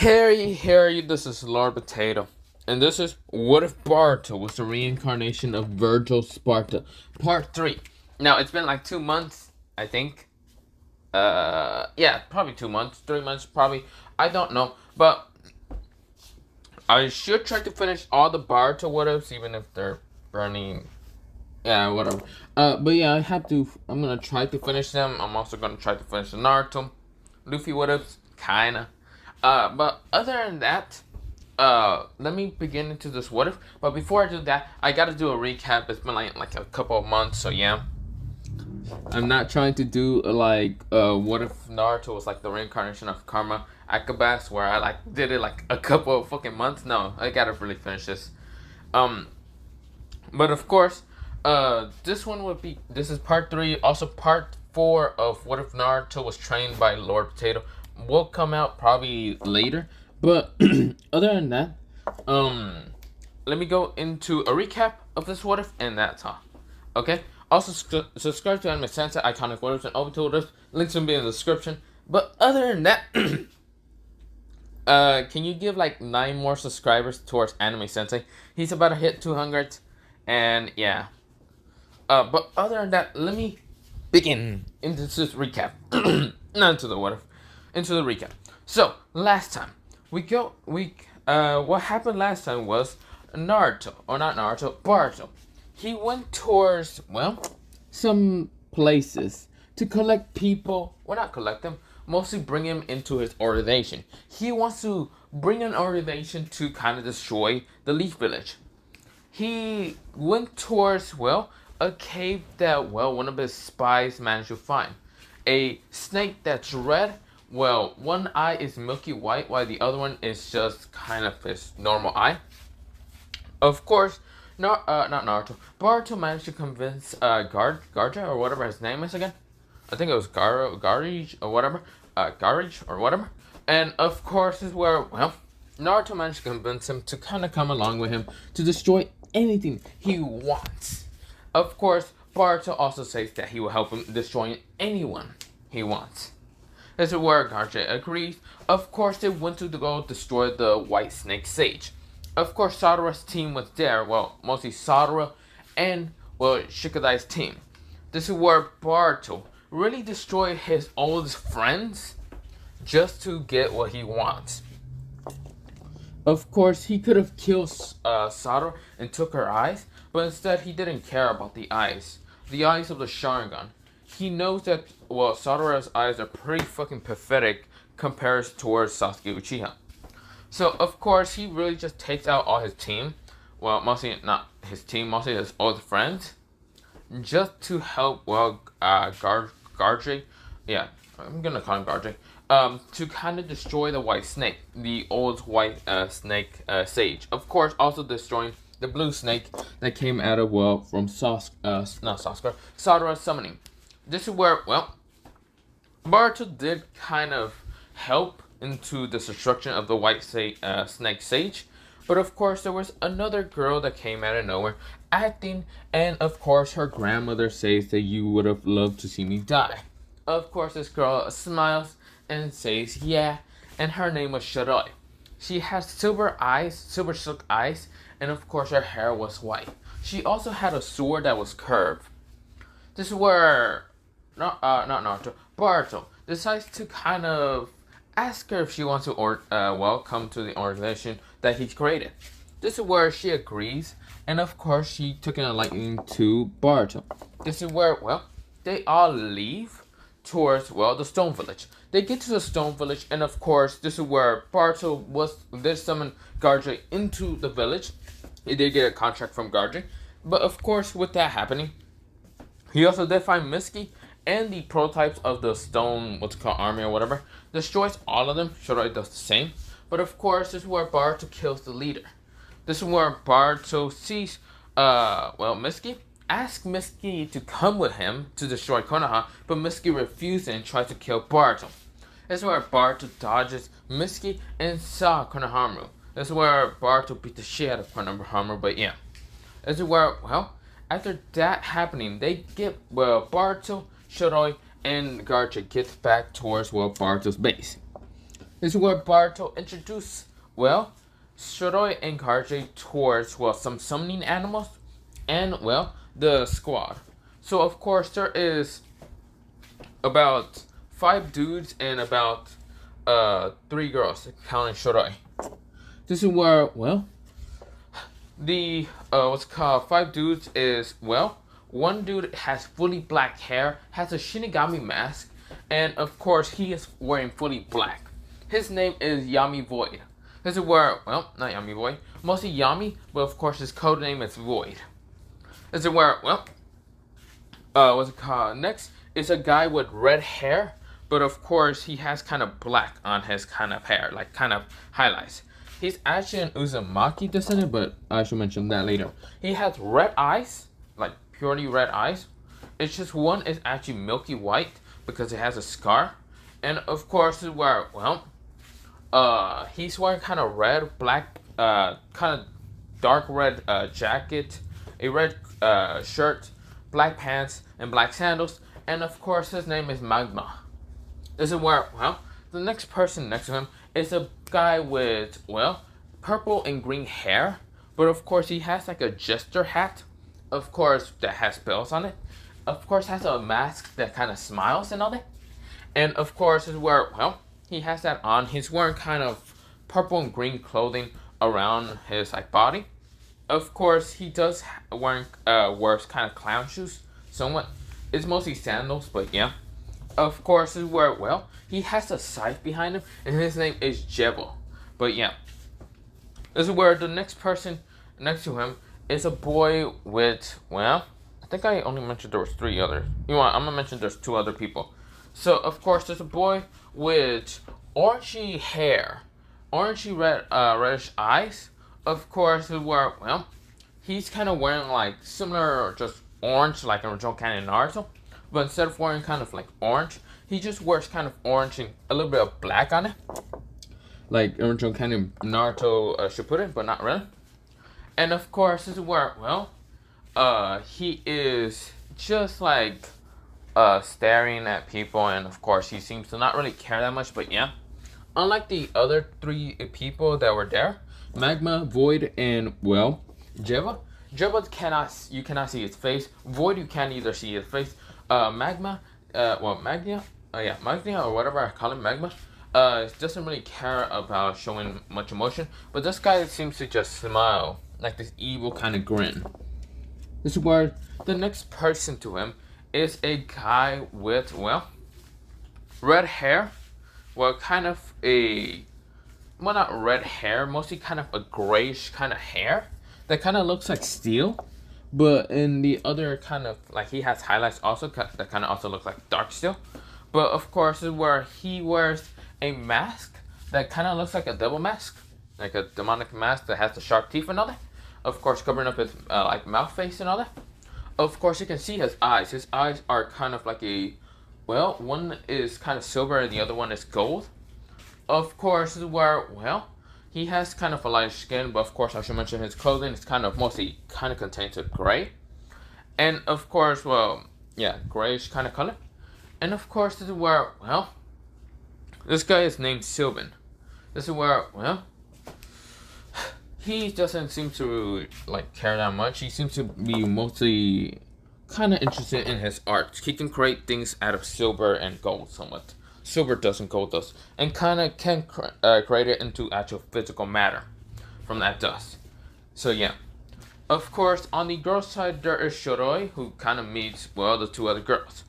Harry, this is Lord Potato. And this is What If Boruto was the reincarnation of Vergil Sparta, Part 3. Now, it's been like 2 months, I think. Yeah, probably 2 months, 3 months, probably. I don't know. But I should try to finish all the Boruto what ifs, even if they're burning. Yeah, whatever. But yeah, I'm gonna try to finish them. I'm also gonna try to finish the Naruto, Luffy what ifs, kinda. But other than that, let me begin into this what if. But before I do that, I gotta do a recap. It's been like a couple of months, so yeah. I'm not trying to do what if Naruto was like the reincarnation of Karma Akabas, where I did it like a couple of fucking months. No, I gotta really finish this. But of course, this is part 3. Also, part 4 of What If Naruto Was Trained by Lord Potato will come out probably later. But other than that, let me go into a recap of this what if, and that's all. Okay. Also, subscribe to Anime Sensei, Iconic What Ifs, and Obito What Ifs. Links will be in the description. But other than that, can you give like 9 more subscribers towards Anime Sensei? He's about to hit 200, and yeah. But other than that, let me begin into this recap. Not into the what if, into the recap. So last time what happened last time was Boruto. He went towards some places to collect people. Well, not collect them. Mostly bring him into his organization. He wants to bring an organization to kind of destroy the Leaf Village. He went towards, a cave that, one of his spies managed to find. A snake that's red. One eye is milky white, while the other one is just kind of his normal eye. Of course, not Naruto. Boruto managed to convince Garja, or whatever his name is again. I think it was Garage or whatever. Garage or whatever. And of course is where, Naruto managed to convince him to kind of come along with him to destroy anything he wants. Of course, Boruto also says that he will help him destroy anyone he wants. This is where Garja agrees. Of course, they went to go destroy the White Snake Sage. Of course, Sadara's team was there. Mostly Sadara and, Shikadai's team. This is where Boruto really destroyed his old friends just to get what he wants. Of course, he could have killed Sadara and took her eyes, but instead he didn't care about the eyes. The eyes of the Sharingan. He knows that, Sadara's eyes are pretty fucking pathetic compared towards Sasuke Uchiha. So, of course, he really just takes out all his team. Mostly not his team, mostly his old friends. Just to help, Garjay. Yeah, I'm gonna call him Garjay. To kind of destroy the White Snake. The old White Snake Sage. Of course, also destroying the Blue Snake that came out of, from Sadara's summoning. This is where, Boruto did kind of help into the destruction of the White Snake Sage. But of course, there was another girl that came out of nowhere acting, and of course, her grandmother says that you would have loved to see me die. Of course, this girl smiles and says, yeah, and her name was Shiroi. She has silver silk eyes, and of course, her hair was white. She also had a sword that was curved. This is where, not Naruto, Boruto decides to kind of ask her if she wants to come to the organization that he created. This is where she agrees, and of course she took a liking to Boruto. This is where, they all leave towards, the Stone Village. They get to the Stone Village, and of course this is where Boruto did summon Garjay into the village. He did get a contract from Garjay, but of course with that happening, he also did find Mitsuki and the prototypes of the stone, army or whatever, destroys all of them. Shiroi does the same. But of course, this is where Boruto kills the leader. This is where Boruto sees, Mitsuki. Asks Mitsuki to come with him to destroy Konoha, but Mitsuki refuses and tries to kill Boruto. This is where Boruto dodges Mitsuki and saw Konohamaru. This is where Boruto beat the shit out of Konohamaru, but yeah. This is where, after that happening, they get, Boruto, Shiroi, and Garjay gets back towards, Boruto's base. This is where Boruto introduced, well, Shiroi and Karge towards, well, some summoning animals and, well, the squad. So, of course, there is about 5 dudes and about 3 girls, counting Shiroi. This is where, well, the, what's it called, 5 dudes is, well, one dude has fully black hair, has a Shinigami mask, and of course he is wearing fully black. His name is Yami Void. This is where, well, not Yami Void, mostly Yami, but of course his code name is Void. This is where, well, what's it called? Next is a guy with red hair, but of course he has kind of black on his kind of hair, like kind of highlights. He's actually an Uzumaki descendant, but I should mention that later. He has red eyes, like purely red eyes. It's just one is actually milky white because it has a scar. And of course, this is where, well, he's wearing kind of red, black, kind of dark red jacket, a red shirt, black pants, and black sandals. And of course, his name is Magma. This is where, well, the next person next to him is a guy with, well, purple and green hair. But of course, he has like a jester hat, of course, that has bells on it. Of course, has a mask that kind of smiles and all that. And of course, is where, well, he has that on. He's wearing kind of purple and green clothing around his like body. Of course, he does wears kind of clown shoes, somewhat. It's mostly sandals, but yeah. Of course, is where, well, he has a scythe behind him, and his name is Jebel. But yeah, this is where the next person next to him is a boy with, well, I think I only mentioned there was 3 others. You know what, I'm gonna mention there's 2 other people. So, of course, there's a boy with orangey hair, orangey red, reddish eyes. Of course, is where, well, he's kind of wearing like similar or just orange, like in original canon Naruto. But instead of wearing kind of like orange, he just wears kind of orange and a little bit of black on it. Like original canon Naruto should put it, but not really. And of course, this is where, well, he is just like staring at people, and of course he seems to not really care that much, but yeah. Unlike the other 3 people that were there, Magma, Void, and, well, Jeva. Jeva you cannot see his face. Void, you can't either see his face. Magma, Magnia, Magnia, or whatever I call him, Magma, doesn't really care about showing much emotion, but this guy seems to just smile, like this evil kind of grin. This is where the next person to him is a guy with, well, red hair, well, kind of a, well, not red hair, mostly kind of a grayish kind of hair that kind of looks like steel. But in the other kind of, like, he has highlights also that kind of also look like dark steel. But of course, is where he wears a mask that kind of looks like a devil mask, like a demonic mask that has the sharp teeth and all that. Of course, covering up his like mouth face and all that. Of course, you can see his eyes. His eyes are kind of like a, well, one is kind of silver and the other one is gold. Of course, is where, well, he has kind of a light skin, but of course I should mention his clothing is kind of mostly kind of contains a gray. And of course, well, yeah, grayish kind of color. And of course, this is where, well, this guy is named Sylvan. This is where, well, he doesn't seem to like care that much. He seems to be mostly kind of interested in his art. He can create things out of silver and gold somewhat. Silver does and gold does, and kind of can create it into actual physical matter from that dust. So yeah, of course, on the girl side there is Shiroi, who kind of meets, well, the 2 other girls.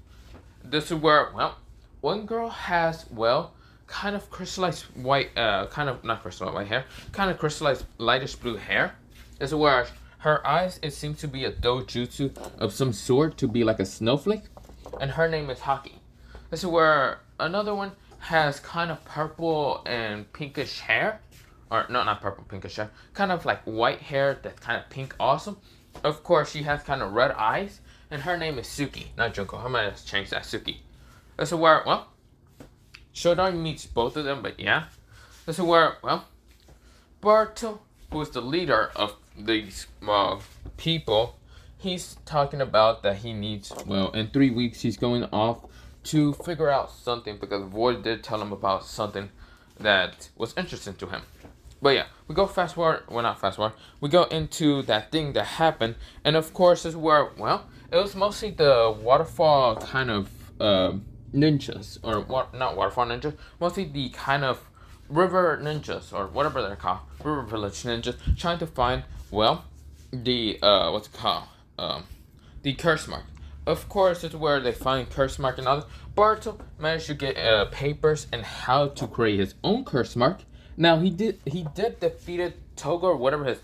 This is where, well, one girl has, well, kind of crystallized white, kind of not crystallized white hair, kind of crystallized lightish blue hair. This is where her eyes, it seems to be a dojutsu of some sort, to be like a snowflake, and her name is Haki. This is where another one has kind of purple and pinkish hair. Or, no, not purple, pinkish hair. Kind of like white hair that's kind of pink also. Of course, she has kind of red eyes. And her name is Suki, not Junko. Her might have changed that, Suki. This is where, well, Shodan meets both of them, but yeah. This is where, well, Boruto, who is the leader of these people, he's talking about that he needs, well, in 3 weeks he's going off to figure out something, because Void did tell him about something that was interesting to him. But yeah, we go fast forward. Well, not fast forward. We go into that thing that happened, and of course, is where it was mostly the waterfall kind of ninjas, or what? Not waterfall ninjas. Mostly the kind of river ninjas, or whatever they're called, river village ninjas, trying to find the what's it called? The curse mark. Of course, it's where they find curse mark and others. Boruto managed to get papers and how to create his own curse mark. Now he did defeated Togo, or whatever his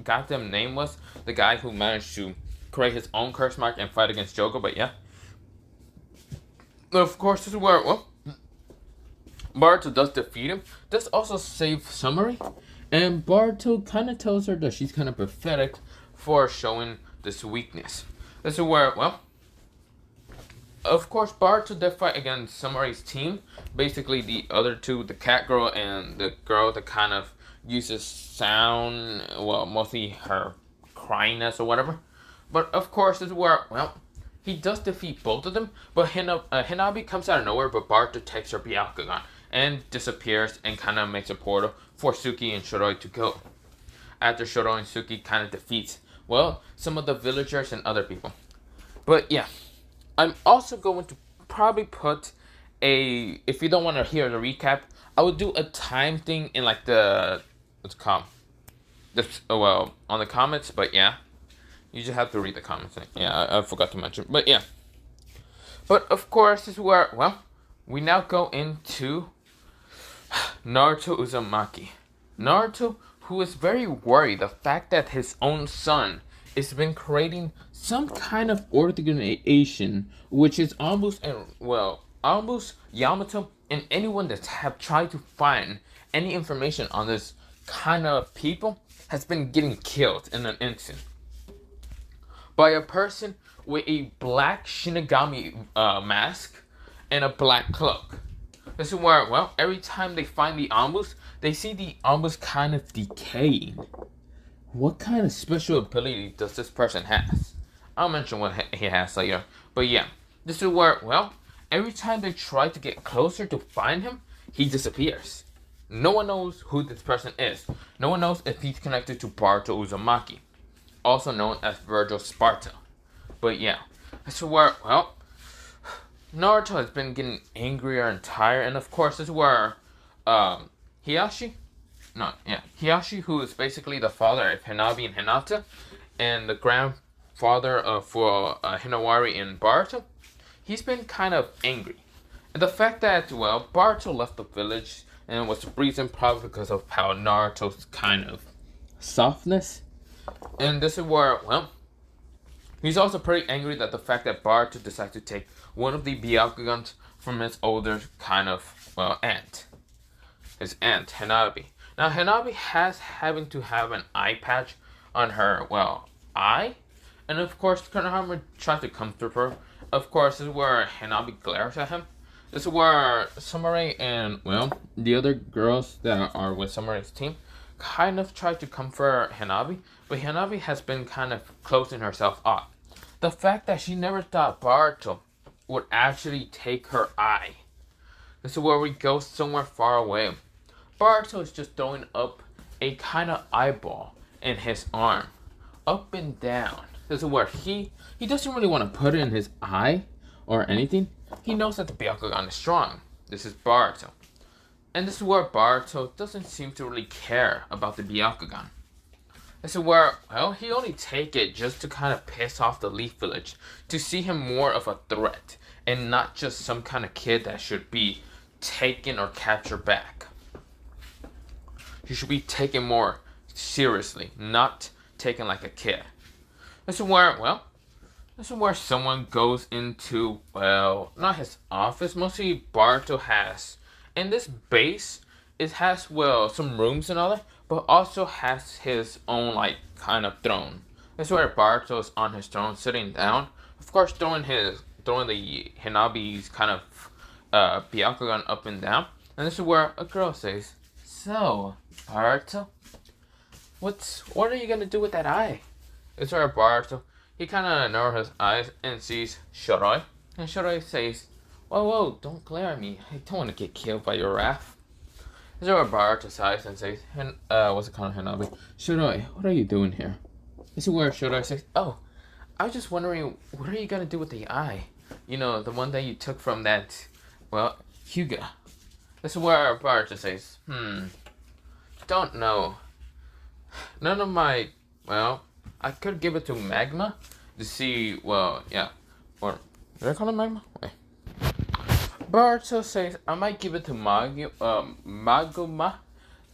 goddamn name was, the guy who managed to create his own curse mark and fight against Jogo. But yeah, of course, this is where Boruto does defeat him. Does also save Summary, and Boruto kind of tells her that she's kind of pathetic for showing this weakness. This is where of course, Boruto did fight against Summary's team. Basically, the other two, the cat girl and the girl that kind of uses sound, well, mostly her cryingness or whatever. But of course, this is where, he does defeat both of them. But Hinabi comes out of nowhere, but Boruto takes her Byakugan and disappears and kind of makes a portal for Suki and Shiroi to go. After Shiroi and Suki kind of defeats, some of the villagers and other people. But yeah. I'm also going to probably put if you don't want to hear the recap, I will do a time thing in like the, what's it called? On the comments, but yeah. You just have to read the comments. Yeah, I forgot to mention. But yeah. But of course, this is where, we now go into Naruto Uzumaki. Naruto, who is very worried the fact that his own son has been creating some kind of organization which is almost Yamato and anyone that have tried to find any information on this kind of people has been getting killed in an instant by a person with a black Shinigami mask and a black cloak. This is where, every time they find the Anbus, they see the Anbus kind of decaying. What kind of special ability does this person has? I'll mention what he has later. But yeah, this is where, every time they try to get closer to find him, he disappears. No one knows who this person is. No one knows if he's connected to Boruto Uzumaki, also known as Vergil Sparta. But yeah, this is where, Naruto has been getting angrier and tired. And of course, this is where Hiyashi, who is basically the father of Hinabi and Hinata, and the grandfather for Hinawari and Boruto, he's been kind of angry. And the fact that, Boruto left the village, and was the reason probably because of how Naruto's kind of softness. And this is where, he's also pretty angry that the fact that Boruto decided to take one of the Byakugans from his older kind of, aunt. His aunt, Hinabi. Now, Hinabi having to have an eye patch on her, eye. And of course, Konohama tries to comfort her. Of course, this is where Hinabi glares at him. This is where Sumare and, the other girls that are with Summare's team kind of try to comfort Hinabi. But Hinabi has been kind of closing herself up. The fact that she never thought Boruto would actually take her eye. This is where we go somewhere far away. Boruto is just throwing up a kind of eyeball in his arm, up and down. This is where he doesn't really want to put it in his eye or anything. He knows that the Byakugan is strong. This is Boruto. And this is where Boruto doesn't seem to really care about the Byakugan. This is where, he only take it just to kind of piss off the Leaf Village, to see him more of a threat, and not just some kind of kid that should be taken or captured back. He should be taken more seriously, not taken like a kid. This is where someone goes into, not his office, mostly Boruto has. In this base, it has, some rooms and all that, but also has his own, kind of throne. This is where Boruto is on his throne, sitting down. Of course, throwing the Hinabi's kind of, Byakugan up and down. And this is where a girl says, "So, Boruto, what are you gonna do with that eye?" It's where Boruto, he kind of narrows his eyes and sees Shiroi. And Shiroi says, "Whoa, don't glare at me. I don't want to get killed by your wrath." Zero bar to size and says, what's it called, Hanabi? Shiroi, what are you doing here? This is where Shiroi says, oh, I was just wondering, what are you gonna do with the eye? You know, the one that you took from that, well, Hyuga. This is where Barta says, don't know. None of my, well, I could give it to Magma to see, well, yeah. Or, did I call it Magma? Wait. Barto says, I might give it to Magma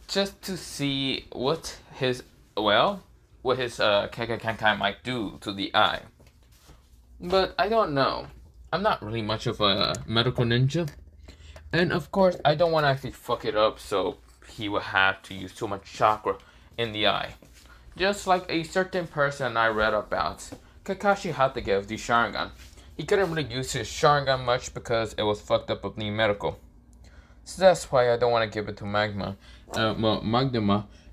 just to see what his, well, what his Kankai might do to the eye. But I don't know. I'm not really much of a medical ninja. And of course, I don't want to actually fuck it up so he will have to use too much chakra in the eye. Just like a certain person I read about, Kakashi had to give the Sharingan. He couldn't really use his Sharingan much because it was fucked up with the medical. So that's why I don't want to give it to Magma,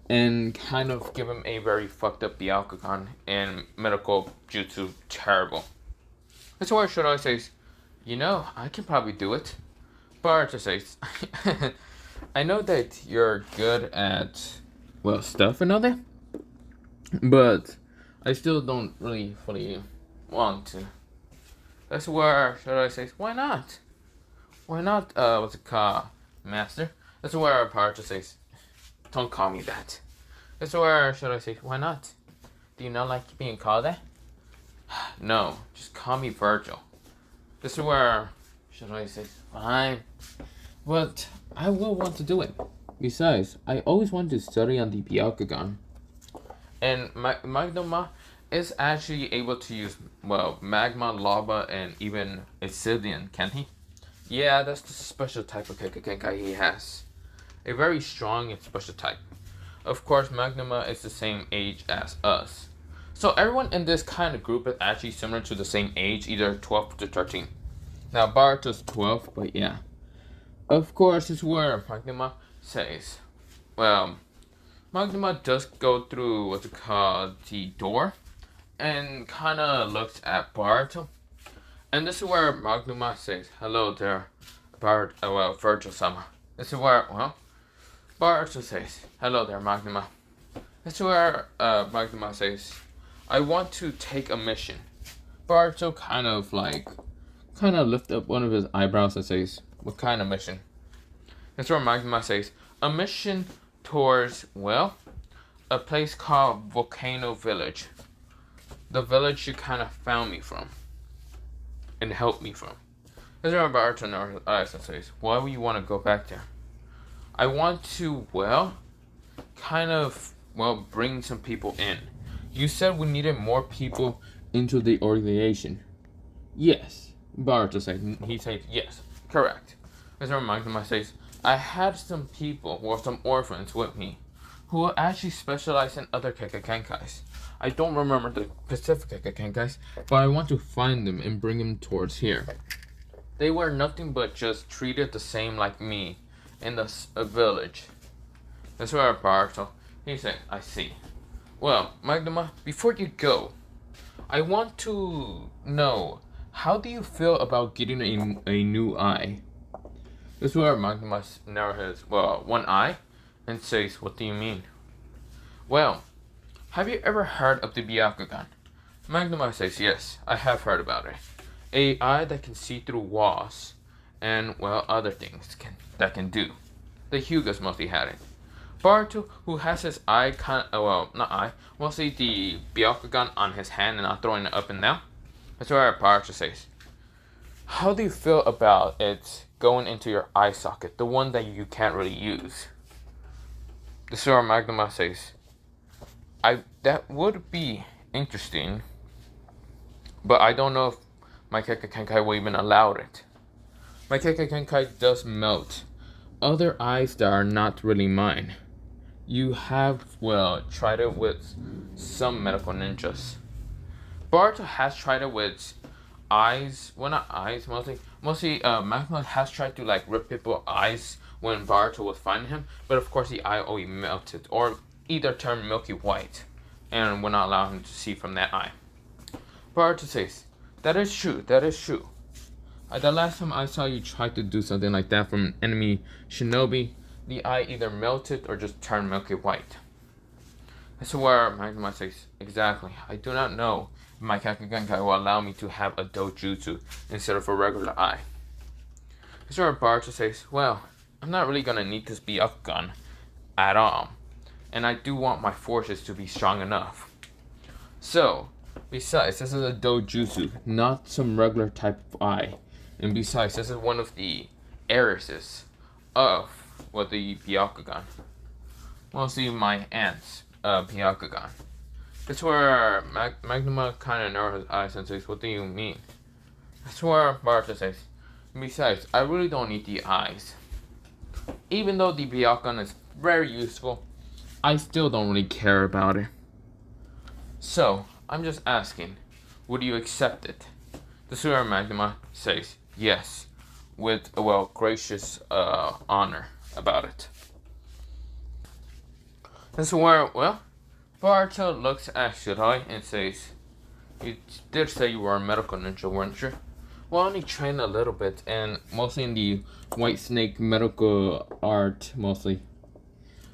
and kind of give him a very fucked up Byakugan and medical jutsu terrible. That's why Shiroi says, you know, I can probably do it. Barta says, I know that you're good at, well, stuff and all that, but I still don't really fully want to. That's where Shiroi says, why not? Why not, what's it called, master? That's where Barta says, don't call me that. That's where Shiroi says, why not? Do you not like being called that? No, just call me Vergil. This is where Shiroi says, fine. But I will want to do it. Besides, I always wanted to study on the Byakugan. And Magma is actually able to use, well, magma, lava, and even obsidian, can't he? Yeah, that's the special type of Kenkai he has. A very strong and special type. Of course, Magma is the same age as us. So everyone in this kind of group is actually similar to the same age, either 12 to 13. Now, Barto's 12, but yeah. Of course, it's where Magma says, well, Magma does go through what's it called, the door, and kind of looks at Barto. And this is where Magma says, hello there, Vergil-sama. This is where, well, Barto says, hello there, Magma. This is where Magma says, I want to take a mission. Barto kind of lift up one of his eyebrows and says, what kind of mission? That's where Magma says, a mission towards, well, a place called Volcano Village. The village you kind of found me from. And helped me from. That's where Barto eyes and says, why would you want to go back there? I want to, well, bring some people in. You said we needed more people into the organization. Yes. Barto said, he said, yes, correct. As a reminder, I says, I had some people, or some orphans with me, who actually specialize in other Kekkai's. I don't remember the specific Kekkai's, but I want to find them and bring them towards here. They were nothing but just treated the same like me in the village. That's where Barto, he said, I see. Well, Magma, before you go, I want to know, how do you feel about getting a new eye? This is where Magma narrows his, well, one eye and says, what do you mean? Well, have you ever heard of the Byakugan? Magma says, yes, I have heard about it. A eye that can see through walls and, well, other things that can do. The Hyugas mostly had it. Boruto, who has his eye mostly the Byakugan on his hand and not throwing it up and down. That's where Boruto says, how do you feel about it going into your eye socket, the one that you can't really use? The Sora Magma says, that would be interesting, but I don't know if my Kekkaikai will even allow it. My Kekkaikai does melt other eyes that are not really mine. You have, well, tried it with some medical ninjas. Boruto has tried it with eyes, well, not eyes, mostly Magma has tried to rip people's eyes when Boruto was finding him, but of course the eye always melted or either turned milky white and would not allow him to see from that eye. Boruto says, that is true. The last time I saw you try to do something like that from an enemy shinobi, the eye either melted or just turned milky white. This is where Magma says, exactly, I do not know if my Kakugenkai will allow me to have a dojutsu instead of a regular eye. This is where Boruto says, well, I'm not really gonna need this Byakugan at all, and I do want my forces to be strong enough. So, besides, this is a dojutsu, not some regular type of eye. And besides, this is one of the heiresses of the Byakugan. Mostly my aunt's Byakugan. That's where Magnuma kind of narrows his eyes and says, what do you mean? That's where Boruto says, besides, I really don't need the eyes. Even though the Byakugan is very useful, I still don't really care about it. So, I'm just asking, would you accept it? The Sura Magnuma says yes, with a gracious honor about it. This is where, Boruto looks at Shirai and says, you did say you were a medical ninja, weren't you? Well, I only trained a little bit, and mostly in the White Snake medical art, mostly.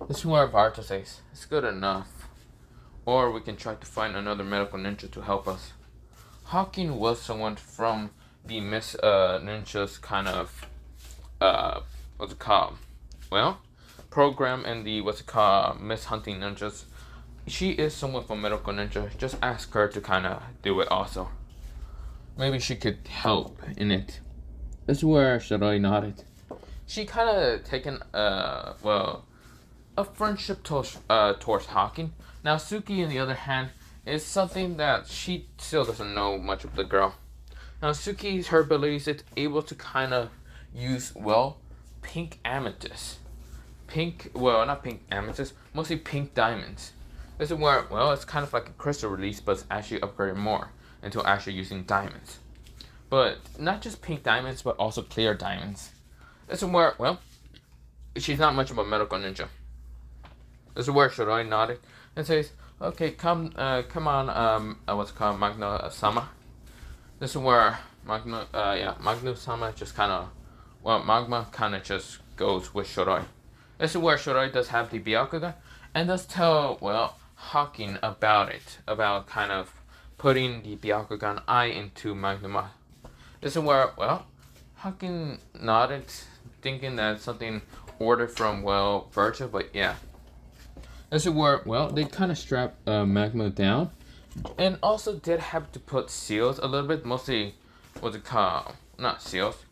This is where Boruto says, it's good enough. Or we can try to find another medical ninja to help us. Hawking was someone from the Miss Ninja's kind of, what's it called? Well, program in the, Miss Hunting Ninjas. She is someone from Medical Ninja. Just ask her to kind of do it also. Maybe she could help in it. This is where Shirai nodded. She kind of taken, a friendship towards Hawking. Now, Suki, on the other hand, is something that she still doesn't know much of the girl. Now, Suki's, her abilities, it's able to kind of use, pink amethyst. Not pink amethyst, mostly pink diamonds. This is where, it's kind of like a crystal release, but it's actually upgraded more into actually using diamonds. But not just pink diamonds, but also clear diamonds. This is where, she's not much of a medical ninja. This is where Shirai nodded and says, okay, come on, Magna-sama. This is where Magna-sama just kind of, Magma kind of just goes with Shirai. This is where Shirai does have the Byakugan, and does tell, Hawking about it, about kind of putting the Byakugan eye into Magnuma. This is where, Hawking nodded, thinking that something ordered from, Vergil, but yeah. This is where, they kind of strapped Magma down, and also did have to put seals a little bit, mostly, not seals.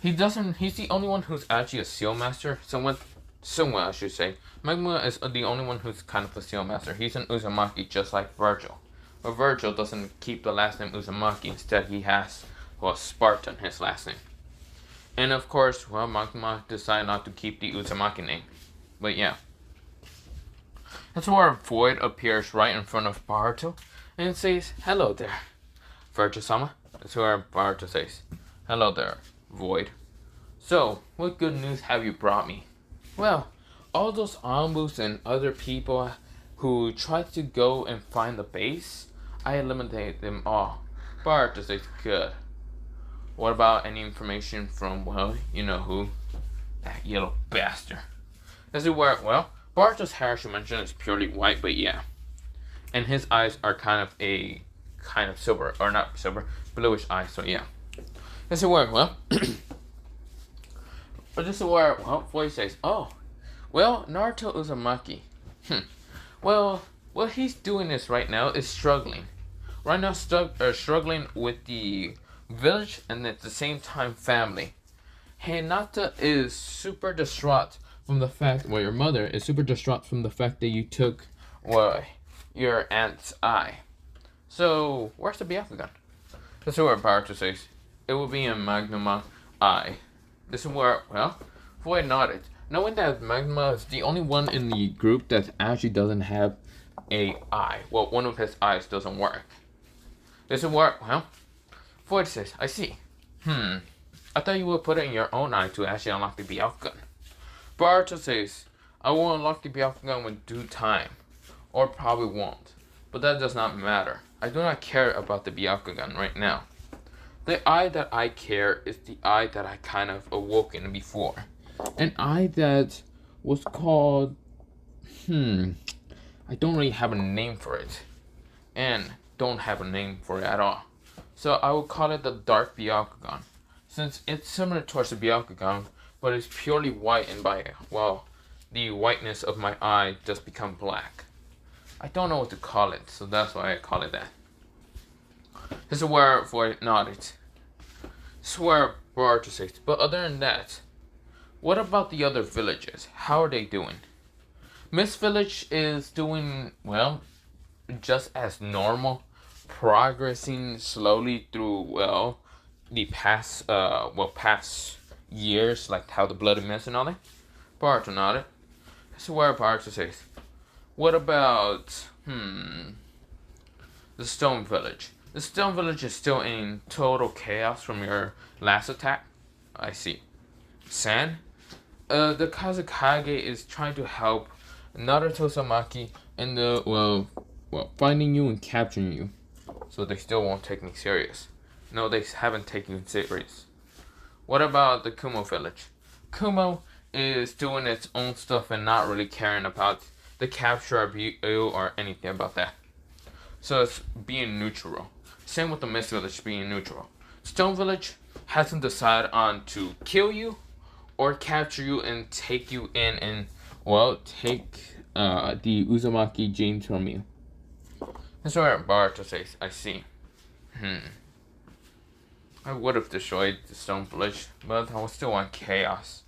He's the only one who's actually a seal master, somewhat I should say. Magma is the only one who's kind of a seal master. He's an Uzumaki just like Vergil. But Vergil doesn't keep the last name Uzumaki, instead he has, Spartan, his last name. And of course, Magma decided not to keep the Uzumaki name. But yeah. That's where Void appears right in front of Boruto and says, hello there, Vergil-sama. That's where Boruto says, hello there, Void. So, what good news have you brought me? Well, all those Ambus and other people who tried to go and find the base, I eliminated them all. Boruto says, good. What about any information from, you know who? That yellow bastard. This is where, Boruto's hair, I should mention, is purely white, but yeah. And his eyes are kind of silver, or not silver, bluish eyes, so yeah. This is where, but this is where, Voice says, Naruto Uzumaki. What he's doing is right now is struggling. Right now, struggling with the village and at the same time family. Hinata is super distraught from the fact, your mother is super distraught from the fact that you took, your aunt's eye. So, where's the Byakugan? This is where Boruto says, it will be in Magnuma eye. This is where, Void nodded, knowing that Magma is the only one in the group that actually doesn't have a eye. Well, one of his eyes doesn't work. This is where, Void says, I see. I thought you would put it in your own eye to actually unlock the Byakugan. Boruto says, I will unlock the Byakugan with due time. Or probably won't. But that does not matter. I do not care about the Byakugan right now. The eye that I care is the eye that I kind of awoken before. An eye that was called, I don't really have a name for it. And don't have a name for it at all. So I would call it the Dark Byakugan. Since it's similar towards the Byakugan, but it's purely white and the whiteness of my eye just become black. I don't know what to call it, so that's why I call it that. This is where Void nodded. This is where Boruto says, but other than that, what about the other villages? How are they doing? Miss Village is doing, well, just as normal, progressing slowly through, the past years, like how the Bloody Mist and all that. Boruto nodded. This is where Boruto says, what about, the Stone Village? The Stone Village is still in total chaos from your last attack. I see. San? The Kazekage is trying to help Naruto Samaki in the, finding you and capturing you. So they still won't take me serious. No, they haven't taken me serious. What about the Kumo Village? Kumo is doing its own stuff and not really caring about the capture of you or anything about that. So it's being neutral. Same with the Mist Village being neutral. Stone Village hasn't decided on to kill you or capture you and take you in and, take the Uzumaki genes from you. That's what Boruto says. I see. I would have destroyed the Stone Village, but I would still want chaos.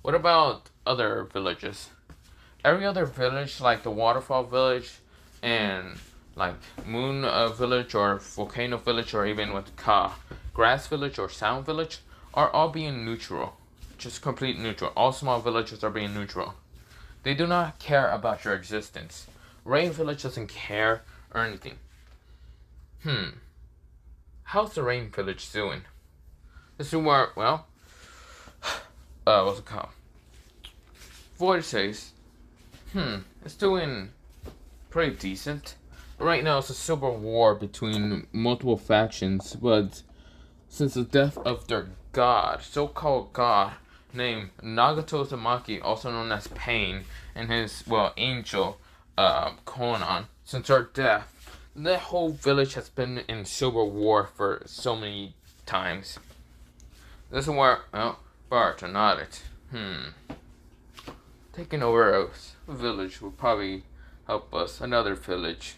What about other villages? Every other village, like the Waterfall Village and like Moon Village or Volcano Village or even with Grass Village or Sound Village, are all being neutral. Just complete neutral. All small villages are being neutral. They do not care about your existence. Rain Village doesn't care or anything. How's the Rain Village doing? This is where, what's it called? Void says, it's doing pretty decent. Right now it's a civil war between multiple factions, but since the death of their god, so-called god, named Nagato Uzumaki, also known as Pain, and his, angel, Konan, since her death, the whole village has been in civil war for so many times. This is where, Boruto nodded. Taking over a village will probably help us. Another village.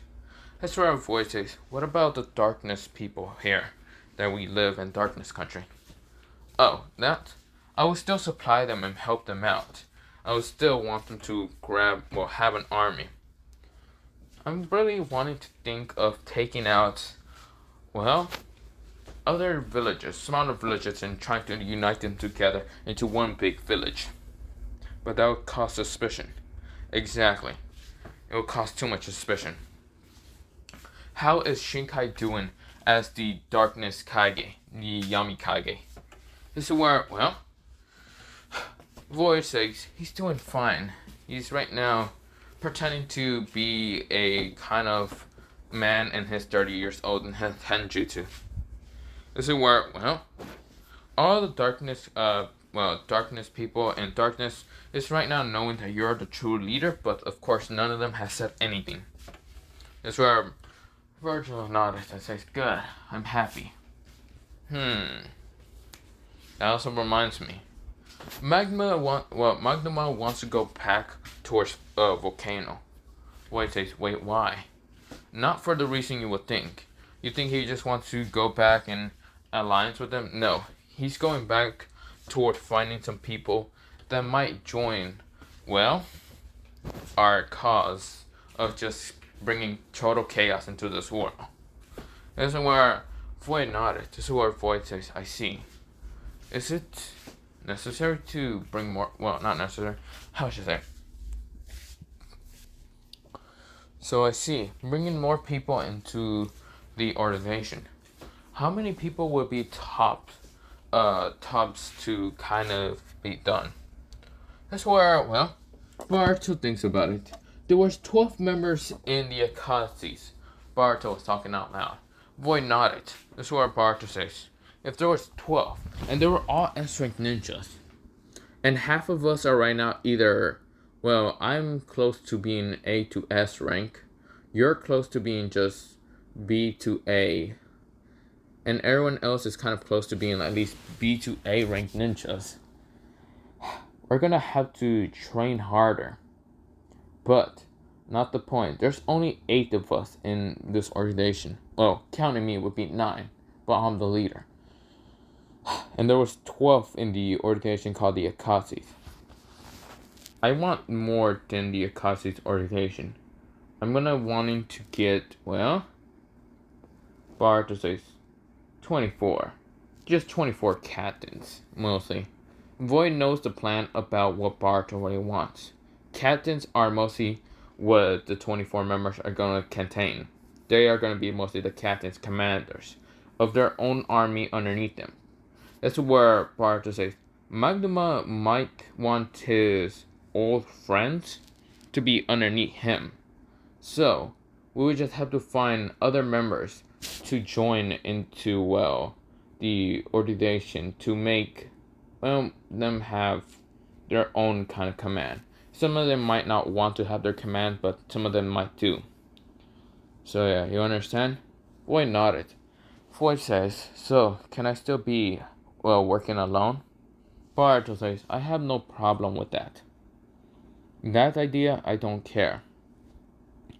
That's where our voice says, what about the darkness people here that we live in darkness country? Oh, that? I will still supply them and help them out. I would still want them to have an army. I'm really wanting to think of taking out, other villages, smaller villages, and trying to unite them together into one big village. But that would cause suspicion. Exactly. It would cause too much suspicion. How is Shinkai doing as the Darkness Kage, the Yami Kage? This is where, Void says he's doing fine. He's right now pretending to be a kind of man in his 30 years old in Henjutsu. This is where, all the darkness, darkness people and darkness is right now knowing that you're the true leader, but of course none of them has said anything. This is where Vergil nodded and says, good, I'm happy. That also reminds me. Magma wants to go back towards Volcano. Void says, wait, why? Not for the reason you would think. You think he just wants to go back in alliance with them? No. He's going back toward finding some people that might join, our cause of just bringing total chaos into this world. This is where Void nodded. This is where Void says, I see. Is it necessary to bring more? Well, not necessary. How should I say? So I see. Bringing more people into the organization. How many people would be tops to kind of be done? That's where, Boruto thinks about it. There was 12 members in the Akatsu's. Boruto was talking out loud. Void nodded. That's where Boruto says, if there was 12, and they were all S-rank ninjas, and half of us are right now either, well, I'm close to being A to S rank, you're close to being just B to A, and everyone else is kind of close to being at least B to A ranked ninjas, we're gonna have to train harder. But not the point. There's only 8 of us in this organization. Well, counting me would be 9, but I'm the leader. And there was 12 in the organization called the Akatsis. I want more than the Akatsis organization. I'm gonna wanting to get, well, Boruto says 24. Just 24 captains, mostly. Void knows the plan about what Boruto really wants. Captains are mostly what the 24 members are going to contain. They are going to be mostly the captains, commanders of their own army underneath them. That's where Boruto says Magma might want his old friends to be underneath him. So, we would just have to find other members to join into, well, the organization to make, well, them have their own kind of command. Some of them might not want to have their command, but some of them might do. So yeah, you understand? Void nodded. Void says, so, can I still be, well, working alone? Boruto says, I have no problem with that. That idea, I don't care.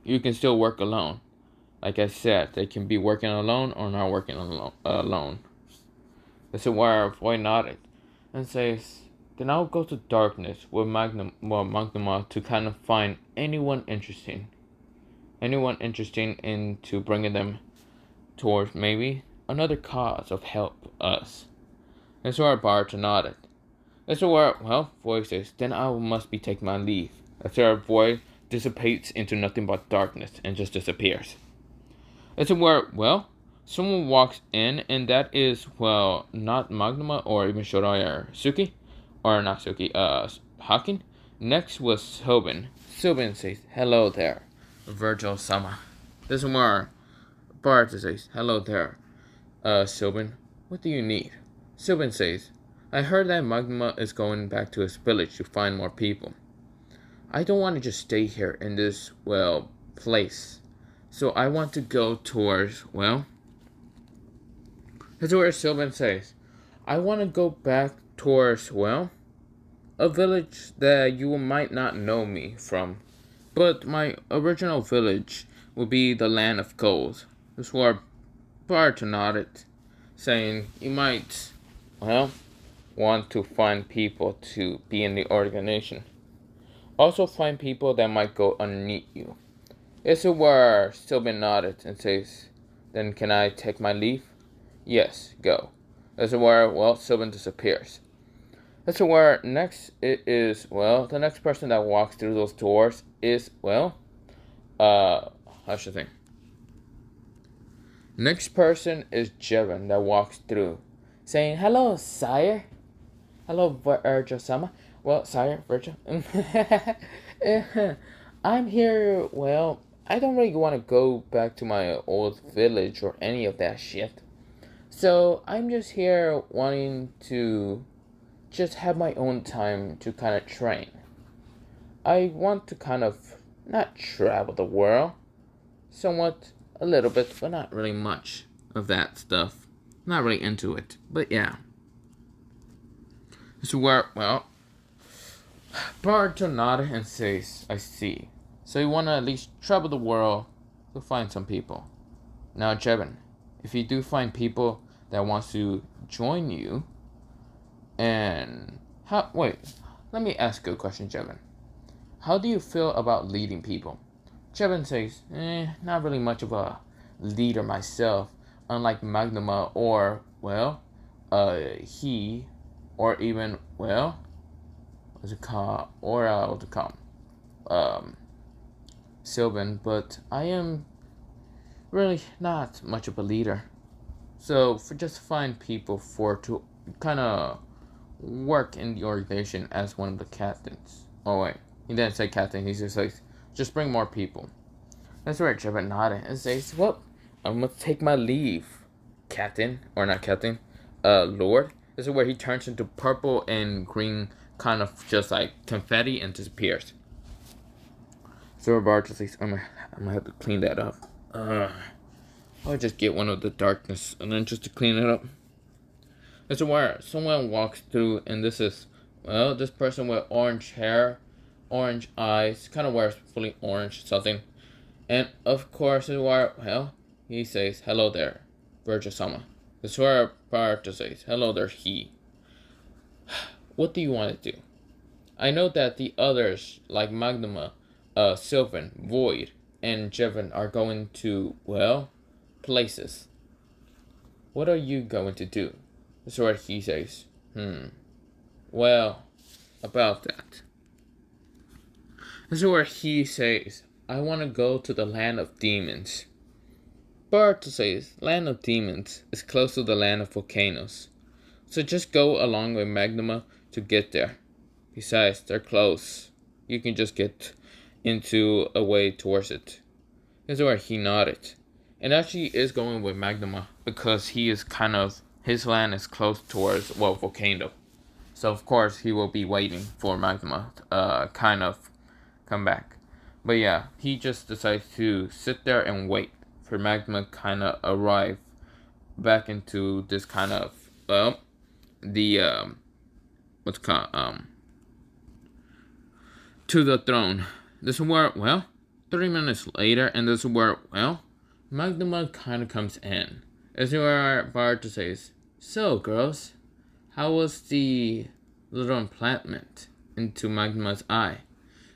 You can still work alone. Like I said, they can be working alone or not working alone. This is where Void nodded and says, then I'll go to darkness with Magma to kind of find anyone interesting into bringing them towards maybe another cause of help us. That's where Boruto nodded. That's where, well, Void says, then I must be taking my leave. That's where Void dissipates into nothing but darkness and just disappears. That's where, well, someone walks in, and that is, well, not Magma or even Shorai or Suki. Or not Suki, Hakin. Next was Sobin. Sobin says, hello there, Vergil-sama. This is where Boruto says, hello there, Sobin, what do you need? Sobin says, I heard that Magma is going back to his village to find more people. I don't want to just stay here in this, well, place. So I want to go towards, well, that's where Sobin says, I want to go back towards, well, a village that you might not know me from, but my original village would be the land of gold. This is where Boruto nodded, saying you might, well, want to find people to be in the organization. Also find people that might go underneath you. This is where Sobin nodded and says, then can I take my leave? Yes, go. This is where, well, Sobin disappears. That's where next it is, well, the next person that walks through those doors is, well, how should I think? Next person is Jevon that walks through, saying, hello, sire. Hello, Vergil-sama. Well, sire, Vergil. I'm here, well, I don't really want to go back to my old village or any of that shit. So, I'm just here wanting to just have my own time to kind of train. I want to kind of not travel the world, somewhat, a little bit, but not really much of that stuff. Not really into it, but yeah. So where, well, Boruto nodded and says, I see. So you want to at least travel the world to find some people. Now, Jevon, if you do find people that wants to join you, and let me ask you a question, Jevon. How do you feel about leading people? Jevon says, not really much of a leader myself, unlike Magma or, well, he, or even, well, what's it called, Sylvan, but I am really not much of a leader. So, just find people to kind of work in the organization as one of the captains. Oh wait, he didn't say captain, he just says, just bring more people. That's where Jevon nodded and says, well, I'm gonna take my leave, captain, or not captain, Lord. This is where he turns into purple and green, kind of just like confetti, and disappears. So Barto says, I'm gonna have to clean that up. I'll just get one of the darkness, and then just to clean it up. This is where someone walks through, and this is, well, this person with orange hair, orange eyes, kind of wears fully orange something. And of course, this is where, well, he says, hello there, Vergil-sama. This is where Barto says, hello there, he. What do you want to do? I know that the others, like Magnuma, Sylvan, Void, and Jevon are going to, well, places. What are you going to do? That's what he says. Well, about that. This is where he says, I want to go to the land of demons. Barto says, land of demons is close to the land of volcanoes. So just go along with Magnuma to get there. Besides, they're close. You can just get into a way towards it. This is where he nodded. And actually is going with Magnuma because he is kind of, his land is close towards, well, volcano. So of course he will be waiting for Magnuma kind of come back. But yeah, he just decides to sit there and wait for Magnuma kind of arrive back into this kind of, well, the, what's it called, to the throne. This is where, well, 30 minutes later, and this is where, well, Magnuma kind of comes in. This is where Barto says, so, girls, how was the little implantment into Magnuma's eye?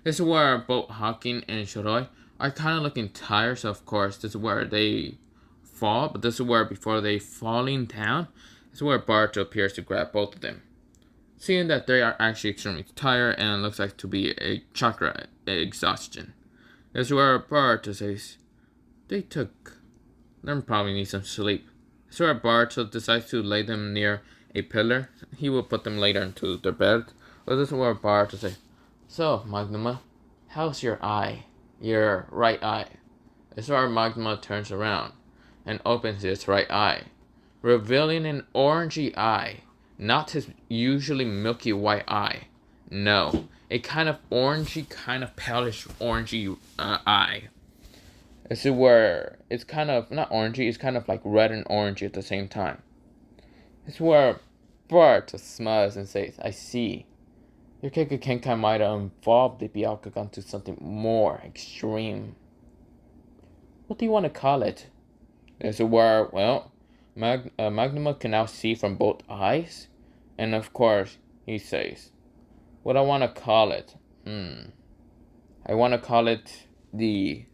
This is where both Hawking and Shiroi are kind of looking tired, so of course, this is where they fall, but this is where, before they falling down, this is where Barto appears to grab both of them. Seeing that they are actually extremely tired and it looks like to be a chakra exhaustion. This is where Barto says, they probably need some sleep. This is where Barto decides to lay them near a pillar. He will put them later into their bed. But this is where Barto says, so, Magnuma, how's your eye? Your right eye. This is where Magnuma turns around and opens his right eye, revealing an orangey eye. Not his usually milky white eye. No. A kind of orangey, kind of palish orangey eye. This is where it's kind of, not orangey, it's kind of like red and orangey at the same time. This is where Bart smiles and says, I see. Your Kekkei might have evolved the Byakugan to something more extreme. What do you want to call it? This is where, well, Magnuma can now see from both eyes. And of course, he says, what I want to call it? I want to call it the...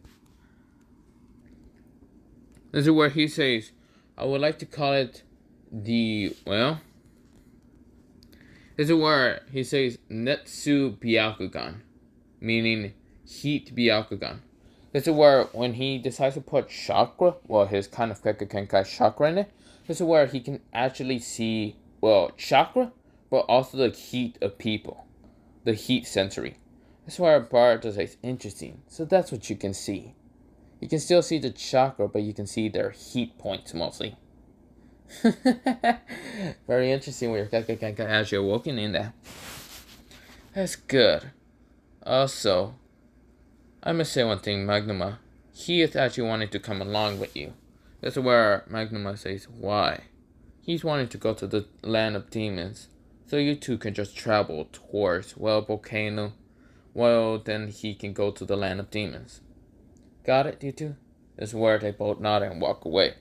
This is where he says, I would like to call it the, well... This is where he says, Netsu Byakugan, meaning heat Byakugan. This is where when he decides to put chakra, well, his kind of Kekkei chakra in it, this is where he can actually see, well, chakra, but also the heat of people. The heat sensory. That's why Barto says, interesting. So that's what you can see. You can still see the chakra, but you can see their heat points mostly. Very interesting where Kekkei actually awoken in that. That's good. Also, I must say one thing, Magnuma. He is actually wanting to come along with you. That's where Magnuma says, why? He's wanting to go to the land of demons. So you two can just travel towards, well, volcano. Well, then he can go to the land of demons. Got it, you two? This is where they both nod and walk away.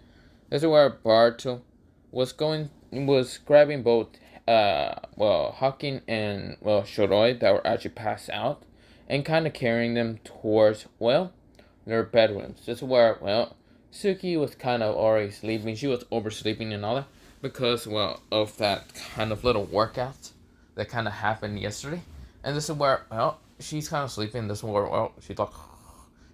This is where Barto was grabbing both, well, Hawking and, well, Shiroi that were actually passed out and kind of carrying them towards, well, their bedrooms. This is where, well, Suki was kind of already sleeping. She was oversleeping and all that because, well, of that kind of little workout that kind of happened yesterday. And this is where, well, she's kind of sleeping. This is where, well, she's like,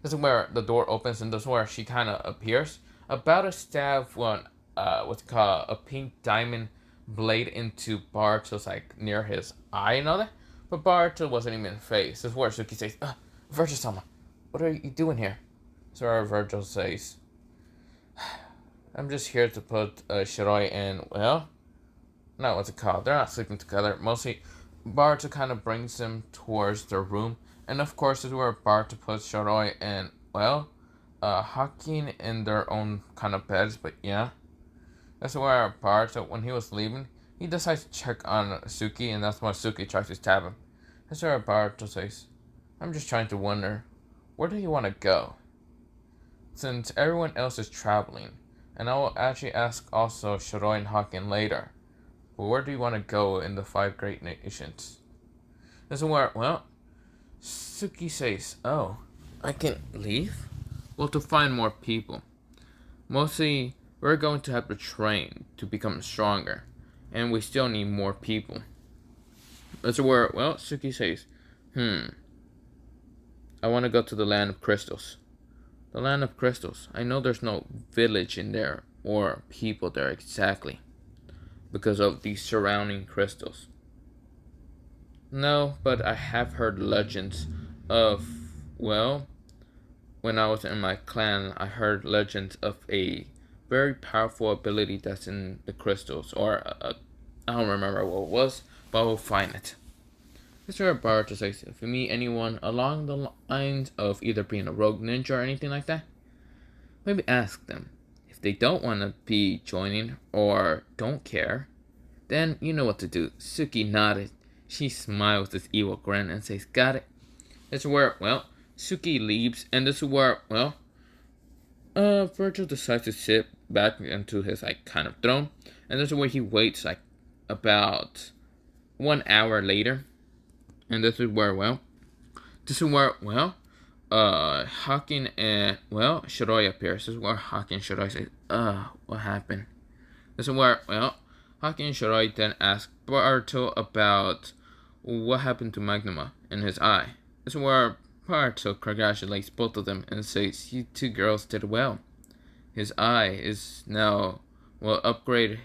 this is where the door opens and this is where she kind of appears. About to stab one, what's called a pink diamond blade into Barto's, like, near his eye and all that. But Barto wasn't even phased. This is where Suki says, Vergil-sama, what are you doing here? So Vergil says, I'm just here to put Shiroi in, well, no, what's it called? They're not sleeping together. Mostly, Boruto kind of brings them towards their room, and of course, this is where Boruto puts Shiroi and Hakin in their own kind of beds. But yeah, that's where Boruto, when he was leaving, he decides to check on Suki, and that's when Suki tries to stab him. That's where Boruto says, "I'm just trying to wonder, where do you want to go? Since everyone else is traveling, and I will actually ask also Shiroi and Hakin later. But where do you want to go in the 5 great nations?" This is where, Suki says, "Oh, I can leave? Well, to find more people. Mostly, we're going to have to train to become stronger, and we still need more people." This is where, Suki says, I want to go to the land of crystals. The land of crystals. I know there's no village in there, or people there exactly, because of the surrounding crystals. No, but I have heard legends of, when I was in my clan, I heard legends of a very powerful ability that's in the crystals, or I don't remember what it was, but we'll find it. Mr. Boruto says, if you meet anyone along the lines of either being a rogue ninja or anything like that, maybe ask them. If they don't want to be joining or don't care, then you know what to do. Suki nodded. She smiles with this evil grin and says, got it. This is where, Suki leaves, and this is where, Vergil decides to sit back into his, kind of throne, and this is where he waits, about 1 hour later, and this is where, Hakin and, Shiroi appears. This is where Hakin and Shiroi say, what happened? This is where, Hakin and Shiroi then ask Boruto about what happened to Magnuma in his eye. This is where Boruto congratulates both of them and says, you two girls did well. His eye is now, upgraded,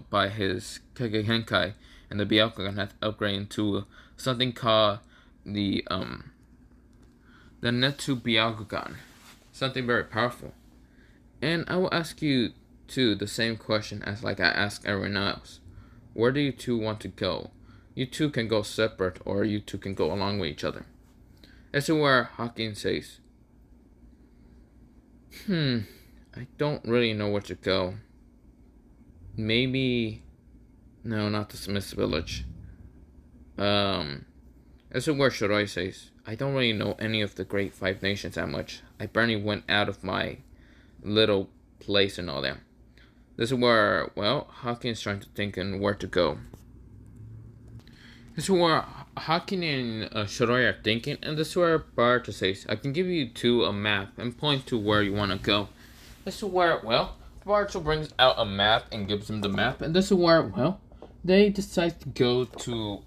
by his Kagehenkai, and the Byakugan has upgraded to something called the Netsu Byakugan. Something very powerful. And I will ask you, too, the same question as I ask everyone else. Where do you two want to go? You two can go separate, or you two can go along with each other. This is where Hakin says, I don't really know where to go. Maybe, no, not the Smith's village. This is where Shiroi says, I don't really know any of the great 5 nations that much. I barely went out of my little place and all that. This is where, Hakin is trying to think and where to go. This is where Hakin and Shiroi are thinking, and this is where Boruto says, I can give you two a map and point to where you want to go. This is where, Boruto brings out a map and gives them the map, and this is where, they decide to go to,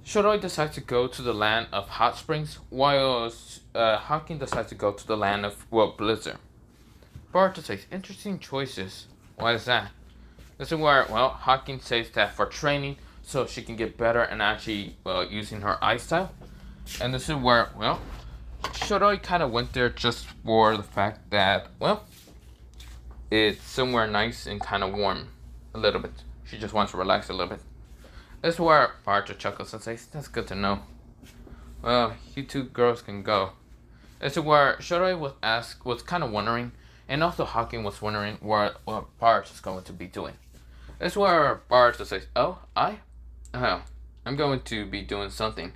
Shiroi decides to go to the land of hot springs, while Hakin decides to go to the land of, blizzard. Boruto says, interesting choices. Why is that? This is where, Hakin says that for training, so she can get better and actually, using her eye style. And this is where, Shiroi kind of went there just for the fact that, it's somewhere nice and kind of warm a little bit. She just wants to relax a little bit. This is where Boruto chuckles and says, that's good to know. Well, you two girls can go. This is where Shiroi was kind of wondering, and also Hakin was wondering what Boruto is going to be doing. This is where Boruto says, I'm going to be doing something.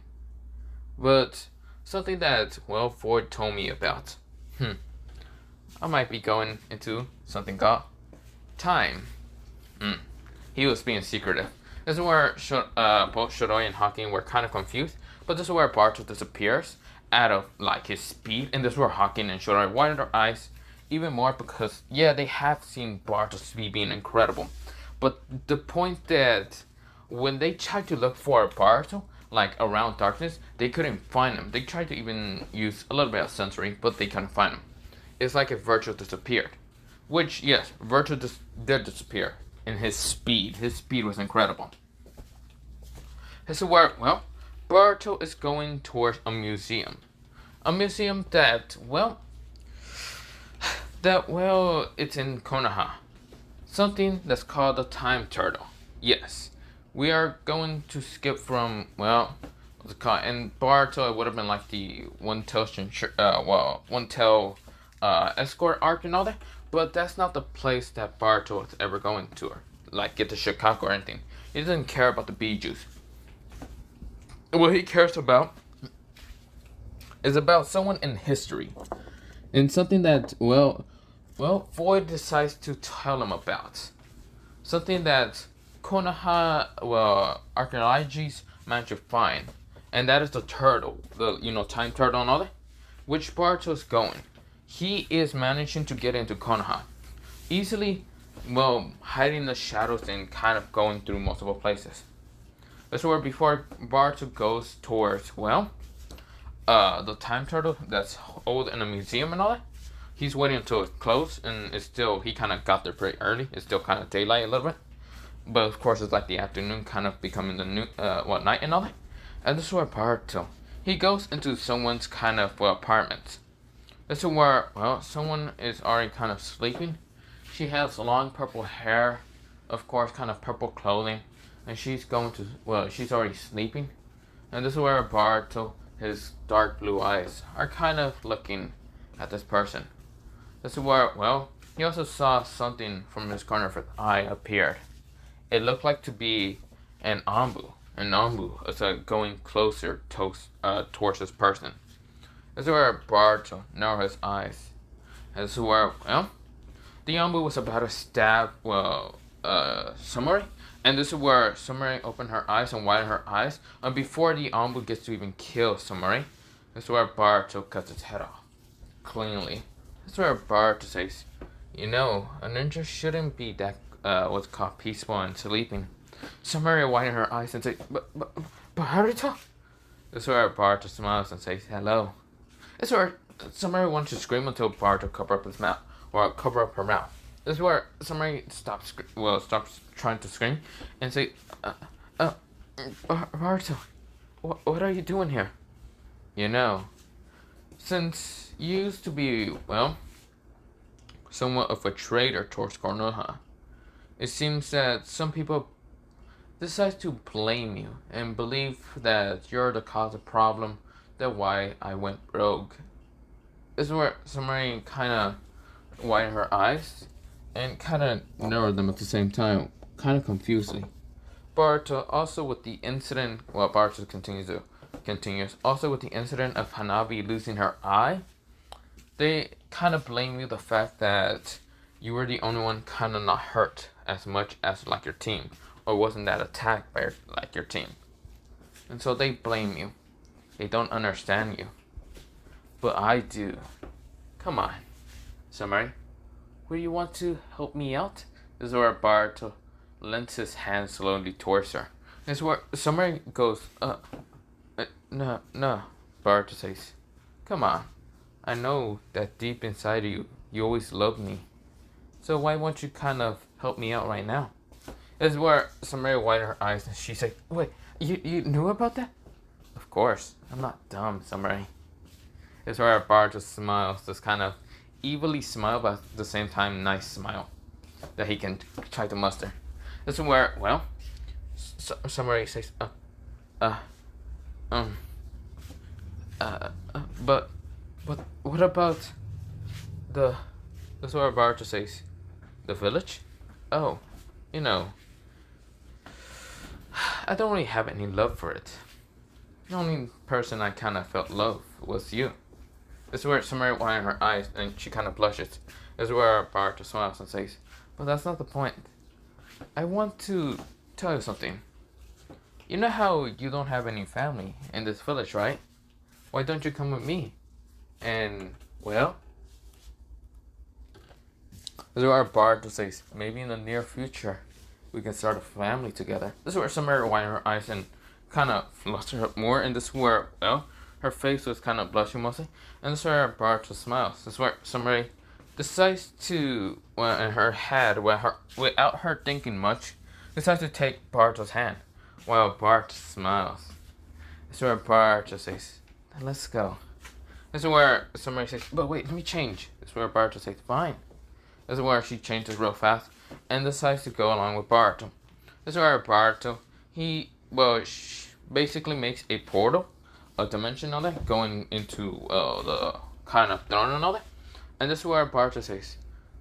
But something that, Ford told me about. I might be going into something called time. He was being secretive. This is where both Shiroi and Hakin were kind of confused, but this is where Boruto disappears out of his speed, and this is where Hakin and Shiroi widen their eyes even more because they have seen Boruto's speed being incredible. But the point that when they tried to look for Boruto, around darkness, they couldn't find him. They tried to even use a little bit of sensory, but they couldn't find him. It's like if Vergil disappeared. Which, yes, Vergil did disappear in his speed. His speed was incredible. This is where, Boruto is going towards a museum. A museum that, it's in Konoha. something that's called a time turtle. Yes, we are going to skip from, well, what's it called? In Boruto, it would have been like the one tail escort arc and all that. But that's not the place that Boruto is ever going to, or like get to Chicago or anything. He doesn't care about the bee juice. What he cares about is about someone in history, and something that Void decides to tell him about. Something that Konoha, archaeologists managed to find. And that is the turtle. The, time turtle and all that. Which Barto's going. He is managing to get into Konoha. Easily, hiding the shadows and kind of going through multiple places. That's where before Barto goes towards, the time turtle that's old in a museum and all that. He's waiting until it's closed, and he kind of got there pretty early. It's still kind of daylight a little bit. But of course, it's like the afternoon, kind of becoming the night and all that. And this is where Barto, he goes into someone's kind of, apartment. This is where, someone is already kind of sleeping. She has long purple hair, of course, kind of purple clothing. And she's she's already sleeping. And this is where Barto, his dark blue eyes, are kind of looking at this person. This is where, he also saw something from his corner of his eye appeared. It looked like to be an Ambu. An Ambu is going closer towards this person. This is where Barto narrowed his eyes. And this is where, the Ambu was about to stab, Sumari. And this is where Sumari opened her eyes and widened her eyes. And before the Ambu gets to even kill Sumari, this is where Barto cuts its head off. Cleanly. This is where Barto says, a ninja shouldn't be that, what's called peaceful and sleeping. Sumari widened her eyes and says, but Haruto? This is where Barto smiles and says, hello. This is where Sumari wants to scream until Barto cover up his mouth, or cover up her mouth. This is where Sumari stops trying to scream and say, Barto, what are you doing here? Since you used to be, somewhat of a traitor towards Konoha, it seems that some people decide to blame you and believe that you're the cause of the problem, that's why I went rogue. This is where Sumari kind of widened her eyes and kind of narrowed them at the same time, kind of confusingly. Barto, also with the incident, Barto continues, also with the incident of Hanabi losing her eye, they kind of blame you the fact that you were the only one kind of not hurt as much as like your team, or wasn't that attacked by your team. And so they blame you. They don't understand you. But I do. Come on, Sumari. Would you want to help me out? This is where Barto lends his hand slowly towards her. This is where Sumari goes, no. Barto says, come on. I know that deep inside of you, you always loved me. So why won't you kind of help me out right now? This is where Sumari widened her eyes and she said, wait, you knew about that? Of course. I'm not dumb, Sumari. This is where Barto smiles, this kind of evilly smile, but at the same time nice smile that he can try to muster. This is where, Sumari says, but what about this is where Barto says, the village? Oh, I don't really have any love for it. The only person I kind of felt love was you. This is where Sumari widened her eyes and she kind of blushes. This is where Barto smiles and says, but that's not the point. I want to tell you something. You know how you don't have any family in this village, right? Why don't you come with me? And, this is where Barto says, maybe in the near future, we can start a family together. This is where Sumari widened her eyes and kind of flustered up more. And this is where, her face was kind of blushing mostly. And this is where Barto smiles. This is where Sumari decides to, in her head, without her thinking much, decides to take Barto's hand while Barto smiles. This is where Barto says, let's go. This is where Sumari says, but wait, let me change. This is where Barto says, fine. This is where she changes real fast. and decides to go along with Boruto. This is where Boruto, he, well, basically makes a portal, a dimension and all that, going into the kind of throne and all that. And this is where Boruto says,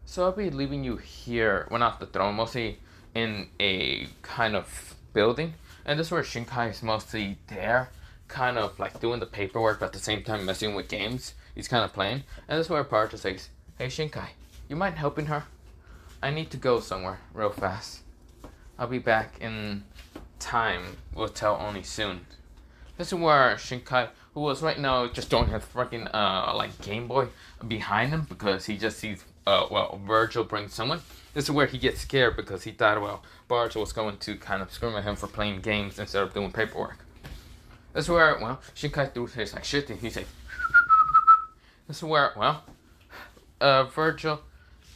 so I'll be leaving you here, well, not the throne, mostly in a kind of building. And this is where Shinkai is mostly there, kind of like doing the paperwork, but at the same time messing with games. He's kind of playing. And this is where Boruto says, hey Shinkai, you mind helping her? I need to go somewhere real fast. I'll be back in time. We'll tell only soon. This is where Shinkai, who was right now just throwing his freaking like Game Boy behind him because he just sees Vergil bring someone. This is where he gets scared because he thought Boruto was going to kind of scream at him for playing games instead of doing paperwork. This is where Shinkai threw his like shit and he said. This is where Vergil,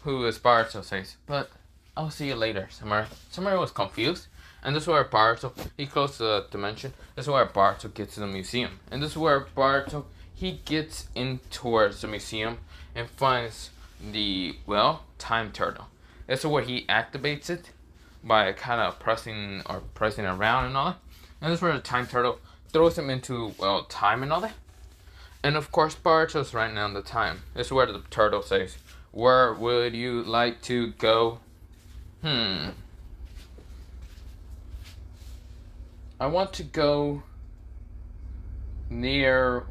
who is Boruto, says, but I'll see you later, Samura. Samura was confused. And this is where Boruto, he closed the dimension. This is where Boruto gets to the museum. And this is where Boruto, he gets in towards the museum and finds the, time turtle. This is where he activates it by kind of pressing around and all that. And this is where the time turtle throws him into, time and all that. And of course, Boruto's right now in the time. This is where the turtle says, where would you like to go? I want to go near,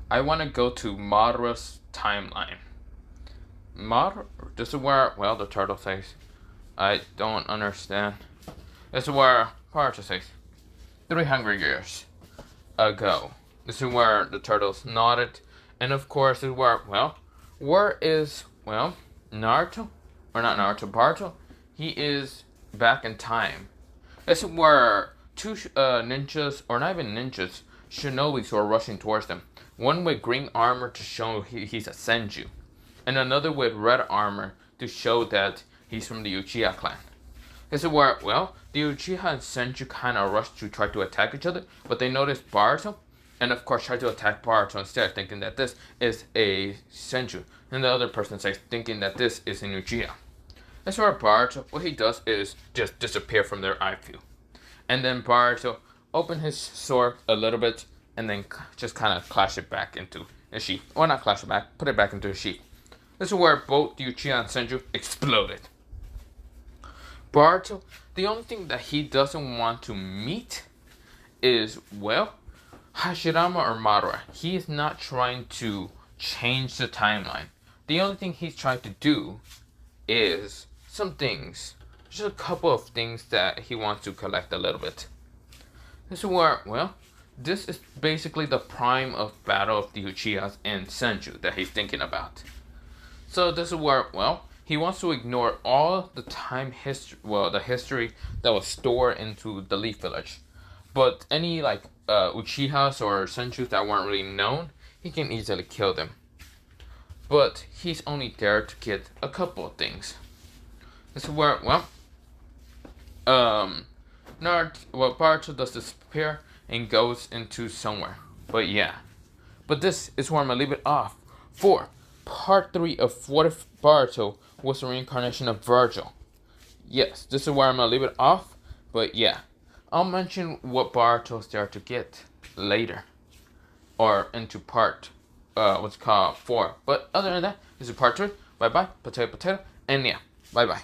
I want to go to Madara's timeline. This is where, the turtle says, I don't understand. This is where Boruto says, 300 years ago. This is where the turtles nodded. And of course, this is where, where is, Naruto? Or not Naruto, Boruto? He is back in time. This is where two ninjas, or not even ninjas, shinobis who are rushing towards them. One with green armor to show he's a Senju. And another with red armor to show that he's from the Uchiha clan. This is where, the Uchiha and Senju kind of rush to try to attack each other, but they notice Boruto, and of course try to attack Boruto instead, thinking that this is a Senju. And the other person says, thinking that this is an Uchiha. That's where Boruto, what he does is just disappear from their eye view. And then Boruto open his sword a little bit and then just kind of clash it back into a sheath. Or not clash it back, put it back into a sheath. This is where both the Uchiha and Senju exploded. Boruto, the only thing that he doesn't want to meet is, Hashirama or Madara. He is not trying to change the timeline. The only thing he's trying to do is some things. Just a couple of things that he wants to collect a little bit. This is where, this is basically the prime of battle of the Uchihas and Senju that he's thinking about. So this is where, he wants to ignore all the time history, the history that was stored into the Leaf Village. But any Uchihas or Senjus that weren't really known, he can easily kill them. But he's only there to get a couple of things. This is where, Boruto does disappear and goes into somewhere. But this is where I'm gonna leave it off for part 3 of What If Boruto Was the Reincarnation of Vergil. Yes, this is where I'm gonna leave it off. But I'll mention what Boruto's there to get later, or into part what's called 4. But other than that, this is part 3. Bye bye, potato potato, and bye bye.